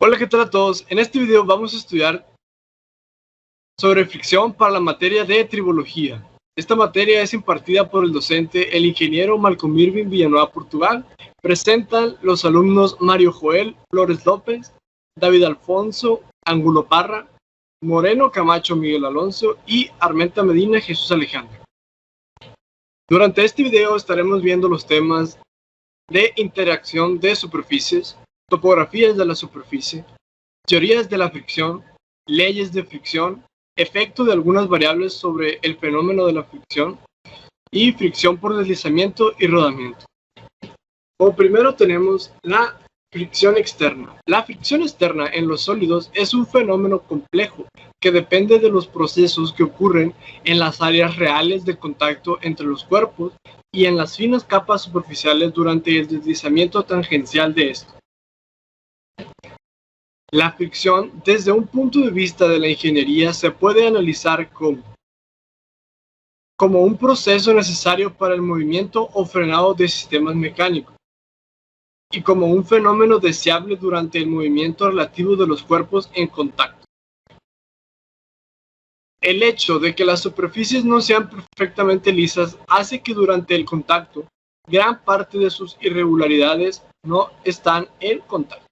Hola, ¿qué tal a todos? En este video vamos a estudiar sobre fricción para la materia de tribología. Esta materia es impartida por el docente, el ingeniero Malcolm Irving Villanueva Portugal. Presentan los alumnos Mario Joel Flores López, David Alfonso Angulo Parra, Moreno Camacho Miguel Alonso y Armenta Medina Jesús Alejandro. Durante este video estaremos viendo los temas de interacción de superficies, topografías de la superficie, teorías de la fricción, leyes de fricción, efecto de algunas variables sobre el fenómeno de la fricción y fricción por deslizamiento y rodamiento. Como primero tenemos la fricción externa. La fricción externa en los sólidos es un fenómeno complejo que depende de los procesos que ocurren en las áreas reales de contacto entre los cuerpos y en las finas capas superficiales durante el deslizamiento tangencial de estos. La fricción, desde un punto de vista de la ingeniería, se puede analizar como un proceso necesario para el movimiento o frenado de sistemas mecánicos, y como un fenómeno deseable durante el movimiento relativo de los cuerpos en contacto. El hecho de que las superficies no sean perfectamente lisas hace que durante el contacto, gran parte de sus irregularidades no están en contacto.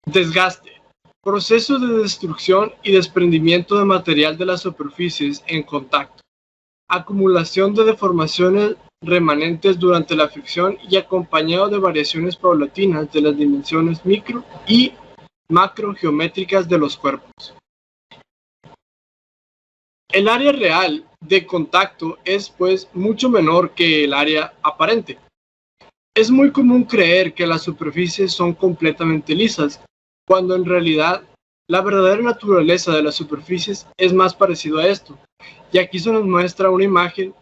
Desgaste. Proceso de destrucción y desprendimiento de material de las superficies en contacto. Acumulación de deformaciones remanentes durante la fricción y acompañado de variaciones paulatinas de las dimensiones micro y macrogeométricas de los cuerpos. El área real de contacto es pues mucho menor que el área aparente. Es muy común creer que las superficies son completamente lisas, cuando en realidad la verdadera naturaleza de las superficies es más parecido a esto. Y aquí se nos muestra una imagen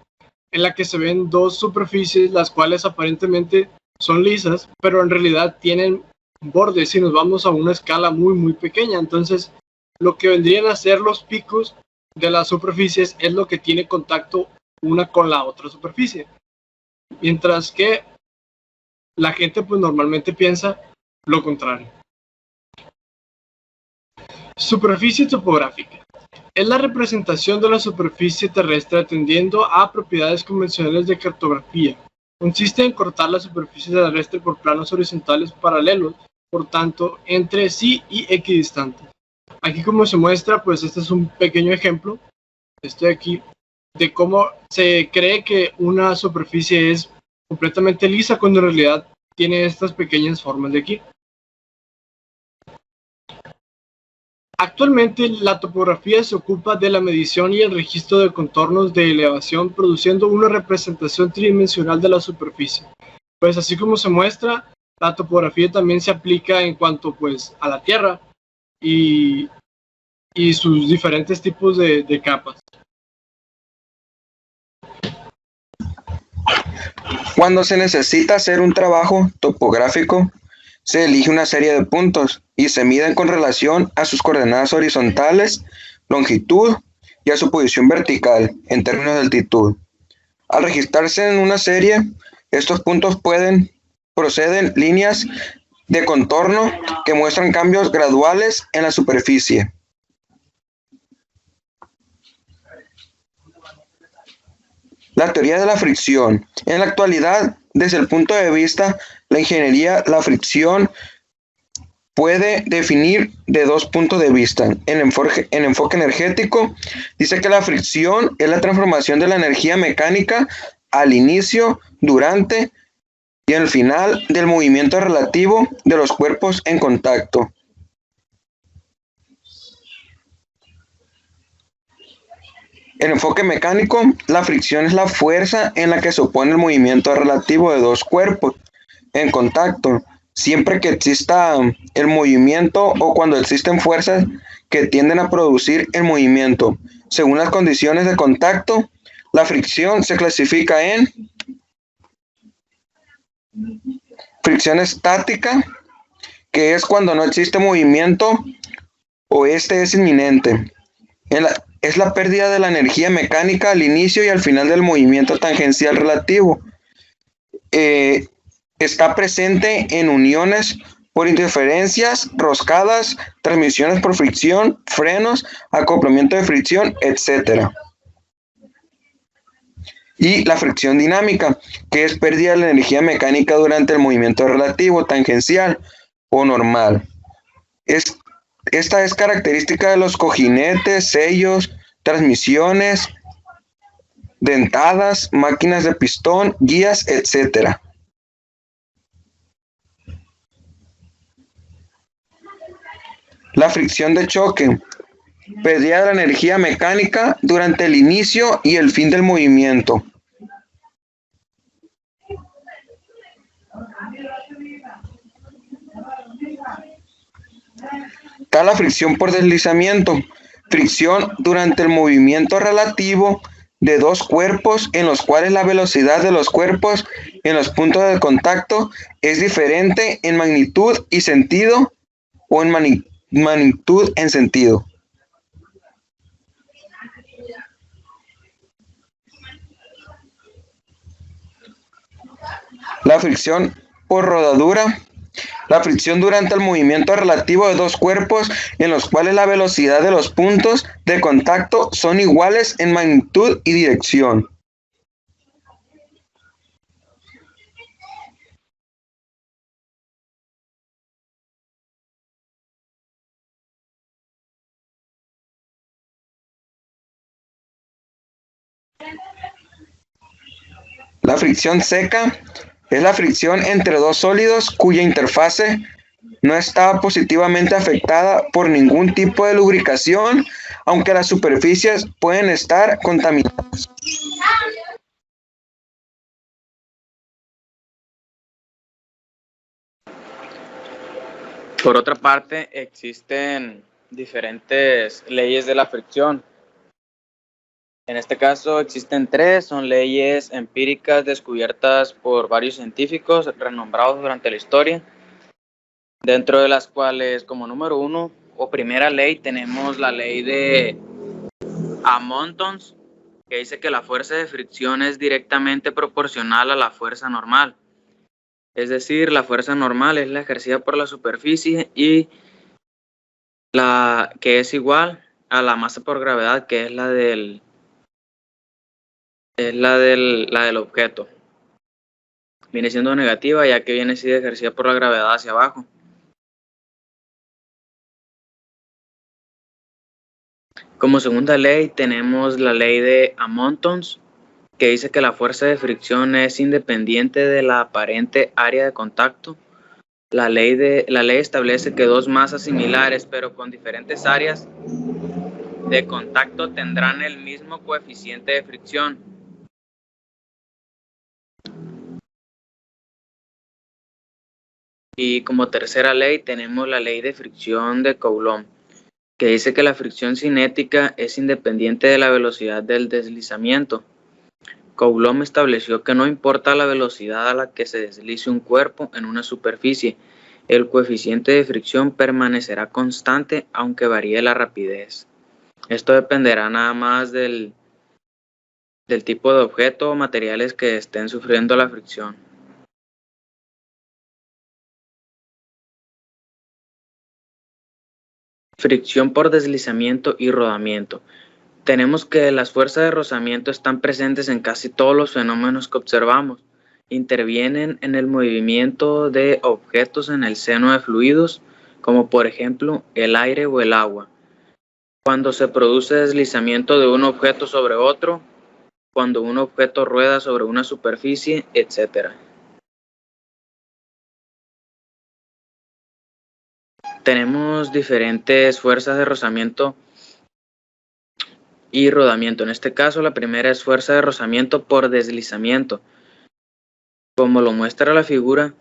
en la que se ven dos superficies, las cuales aparentemente son lisas, pero en realidad tienen bordes y nos vamos a una escala muy pequeña. Entonces, lo que vendrían a ser los picos de las superficies es lo que tiene contacto una con la otra superficie. Mientras que la gente pues normalmente piensa lo contrario. Superficie topográfica. Es la representación de la superficie terrestre atendiendo a propiedades convencionales de cartografía. Consiste en cortar la superficie terrestre por planos horizontales paralelos, por tanto, entre sí y equidistantes. Aquí como se muestra, pues este es un pequeño ejemplo, estoy aquí, de cómo se cree que una superficie es completamente lisa cuando en realidad tiene estas pequeñas formas de aquí. Actualmente la topografía se ocupa de la medición y el registro de contornos de elevación, produciendo una representación tridimensional de la superficie. Pues así como se muestra, la topografía también se aplica en cuanto pues a la Tierra y sus diferentes tipos de capas. Cuando se necesita hacer un trabajo topográfico, se elige una serie de puntos y se miden con relación a sus coordenadas horizontales, longitud y a su posición vertical en términos de altitud. Al registrarse en una serie, estos puntos proceden líneas de contorno que muestran cambios graduales en la superficie. La teoría de la fricción. En la actualidad, desde el punto de vista de la ingeniería, la fricción puede definir de dos puntos de vista. En enfoque energético, dice que la fricción es la transformación de la energía mecánica al inicio, durante y al final del movimiento relativo de los cuerpos en contacto. En enfoque mecánico, la fricción es la fuerza en la que se opone el movimiento relativo de dos cuerpos en contacto, siempre que exista el movimiento o cuando existen fuerzas que tienden a producir el movimiento. Según las condiciones de contacto, la fricción se clasifica en fricción estática, que es cuando no existe movimiento o este es inminente. Es la pérdida de la energía mecánica al inicio y al final del movimiento tangencial relativo. está presente en uniones por interferencias, roscadas, transmisiones por fricción, frenos, acoplamiento de fricción, etc. Y la fricción dinámica, que es pérdida de la energía mecánica durante el movimiento relativo, tangencial o normal. Esta es característica de los cojinetes, sellos, transmisiones, dentadas, máquinas de pistón, guías, etc. La fricción de choque, pérdida de la energía mecánica durante el inicio y el fin del movimiento. Está la fricción por deslizamiento, fricción durante el movimiento relativo de dos cuerpos en los cuales la velocidad de los cuerpos en los puntos de contacto es diferente en magnitud y sentido o en magnitud en sentido. La fricción por rodadura, la fricción durante el movimiento relativo de dos cuerpos en los cuales la velocidad de los puntos de contacto son iguales en magnitud y dirección. La fricción seca es la fricción entre dos sólidos cuya interfase no está positivamente afectada por ningún tipo de lubricación, aunque las superficies pueden estar contaminadas. Por otra parte, existen diferentes leyes de la fricción. En este caso existen tres, son leyes empíricas descubiertas por varios científicos renombrados durante la historia, dentro de las cuales, como número uno o primera ley, tenemos la ley de Amont-Tons, que dice que la fuerza de fricción es directamente proporcional a la fuerza normal. Es decir, la fuerza normal es la ejercida por la superficie y la que es igual a la masa por gravedad, que es la del objeto. Viene siendo negativa, ya que viene siendo ejercida por la gravedad hacia abajo. Como segunda ley tenemos la ley de Amont-Tons, que dice que la fuerza de fricción es independiente de la aparente área de contacto. La ley establece que dos masas similares pero con diferentes áreas de contacto tendrán el mismo coeficiente de fricción. Y como tercera ley tenemos la ley de fricción de Coulomb, que dice que la fricción cinética es independiente de la velocidad del deslizamiento. Coulomb estableció que no importa la velocidad a la que se deslice un cuerpo en una superficie, el coeficiente de fricción permanecerá constante aunque varíe la rapidez. Esto dependerá nada más del tipo de objeto o materiales que estén sufriendo la fricción. Fricción por deslizamiento y rodamiento. Tenemos que las fuerzas de rozamiento están presentes en casi todos los fenómenos que observamos. Intervienen en el movimiento de objetos en el seno de fluidos, como por ejemplo el aire o el agua. Cuando se produce deslizamiento de un objeto sobre otro, cuando un objeto rueda sobre una superficie, etc. Tenemos diferentes fuerzas de rozamiento y rodamiento. En este caso, la primera es fuerza de rozamiento por deslizamiento. Como lo muestra la figura,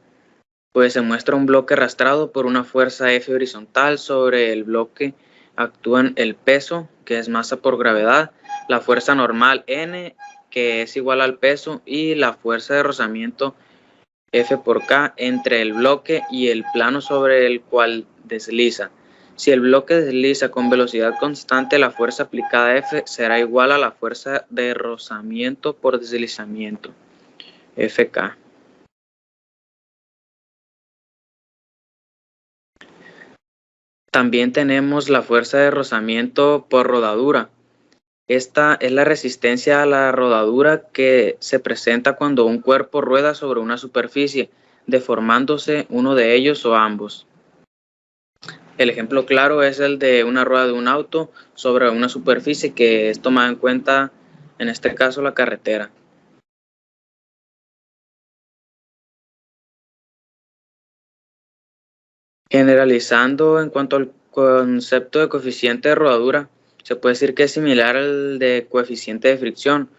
pues se muestra un bloque arrastrado por una fuerza F horizontal. Sobre el bloque actúan el peso, que es masa por gravedad, la fuerza normal N, que es igual al peso, y la fuerza de rozamiento F por K entre el bloque y el plano sobre el cual desliza. Si el bloque desliza con velocidad constante, la fuerza aplicada F será igual a la fuerza de rozamiento por deslizamiento, Fk. También tenemos la fuerza de rozamiento por rodadura. Esta es la resistencia a la rodadura que se presenta cuando un cuerpo rueda sobre una superficie, deformándose uno de ellos o ambos. El ejemplo claro es el de una rueda de un auto sobre una superficie que es tomada en cuenta, en este caso, la carretera. Generalizando en cuanto al concepto de coeficiente de rodadura, se puede decir que es similar al de coeficiente de fricción,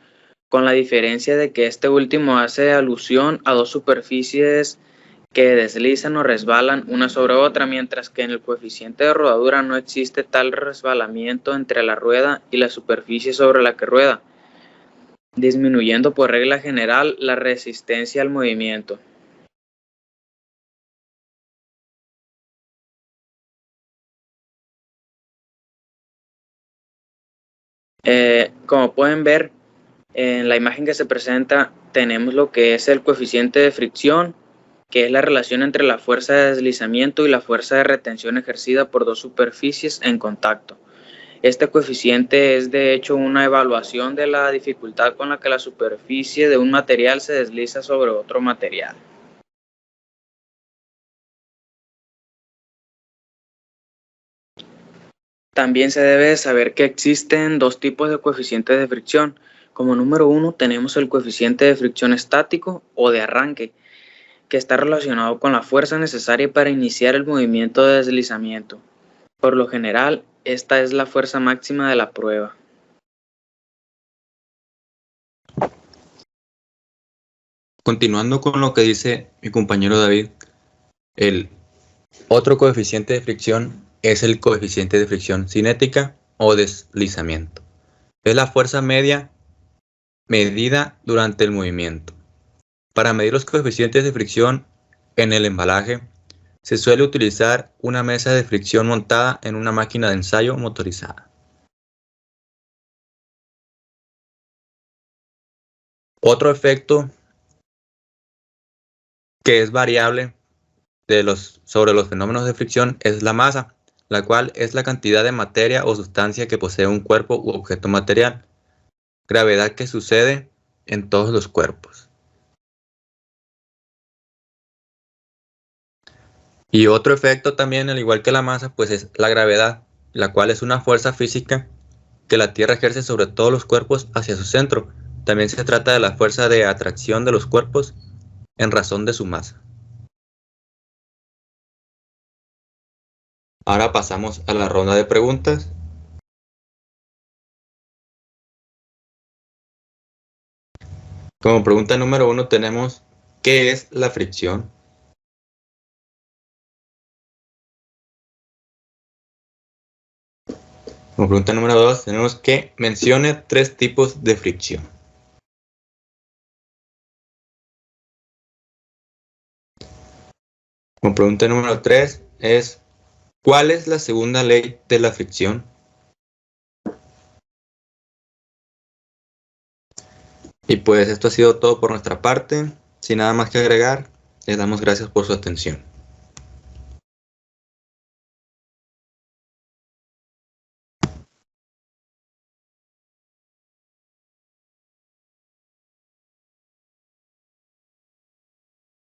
con la diferencia de que este último hace alusión a dos superficies que deslizan o resbalan una sobre otra, mientras que en el coeficiente de rodadura no existe tal resbalamiento entre la rueda y la superficie sobre la que rueda, disminuyendo por regla general la resistencia al movimiento. Como pueden ver, en la imagen que se presenta tenemos lo que es el coeficiente de fricción, que es la relación entre la fuerza de deslizamiento y la fuerza de retención ejercida por dos superficies en contacto. Este coeficiente es de hecho una evaluación de la dificultad con la que la superficie de un material se desliza sobre otro material. También se debe saber que existen dos tipos de coeficientes de fricción. Como número uno tenemos el coeficiente de fricción estático o de arranque, que está relacionado con la fuerza necesaria para iniciar el movimiento de deslizamiento. Por lo general, esta es la fuerza máxima de la prueba. Continuando con lo que dice mi compañero David, el otro coeficiente de fricción es el coeficiente de fricción cinética o deslizamiento. Es la fuerza media medida durante el movimiento. Para medir los coeficientes de fricción en el embalaje, se suele utilizar una mesa de fricción montada en una máquina de ensayo motorizada. Otro efecto que es variable sobre los fenómenos de fricción es la masa, la cual es la cantidad de materia o sustancia que posee un cuerpo u objeto material. Gravedad que sucede en todos los cuerpos. Y otro efecto también, al igual que la masa, pues es la gravedad, la cual es una fuerza física que la Tierra ejerce sobre todos los cuerpos hacia su centro. También se trata de la fuerza de atracción de los cuerpos en razón de su masa. Ahora pasamos a la ronda de preguntas. Como pregunta número 1 tenemos, ¿qué es la fricción? Como pregunta número 2 tenemos que mencione 3 tipos de fricción. Como pregunta número 3 es, ¿cuál es la segunda ley de la fricción? Y pues esto ha sido todo por nuestra parte. Sin nada más que agregar, les damos gracias por su atención.